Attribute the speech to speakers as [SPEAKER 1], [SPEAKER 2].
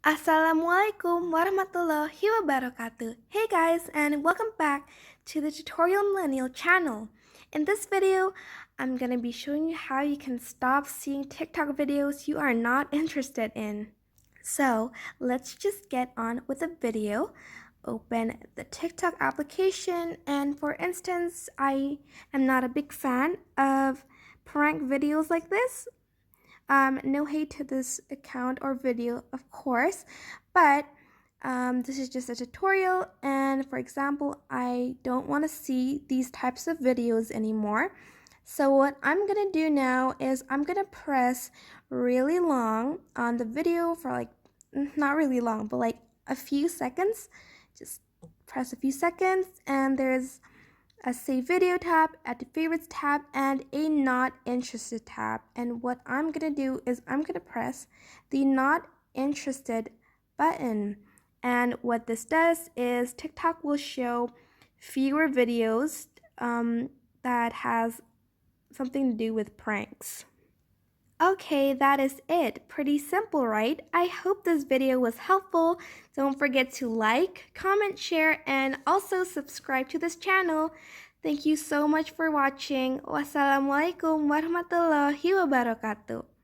[SPEAKER 1] Assalamualaikum warahmatullahi wabarakatuh. Hey guys, and welcome back to the Tutorial Millennial channel. In this video, I'm gonna be showing you how you can stop seeing TikTok videos you are not interested in. So let's just get on with the video. Open the TikTok application, and for instance, I am not a big fan of prank videos like this. No hate to this account or video, of course, but this is just a tutorial, and for example, I don't want to see these types of videos anymore. So what I'm gonna do now is I'm gonna press really long on the video for like, not really long, but like a few seconds. Just press a few seconds, and there's a save video tab, add to favorites tab, and a not interested tab. And what I'm gonna do is I'm gonna press the not interested button. And what this does is TikTok will show fewer videos that has something to do with pranks. Okay, that is it. Pretty simple, right? I hope this video was helpful. Don't forget to like, comment, share, and also subscribe to this channel. Thank you so much for watching. Wassalamualaikum warahmatullahi wabarakatuh.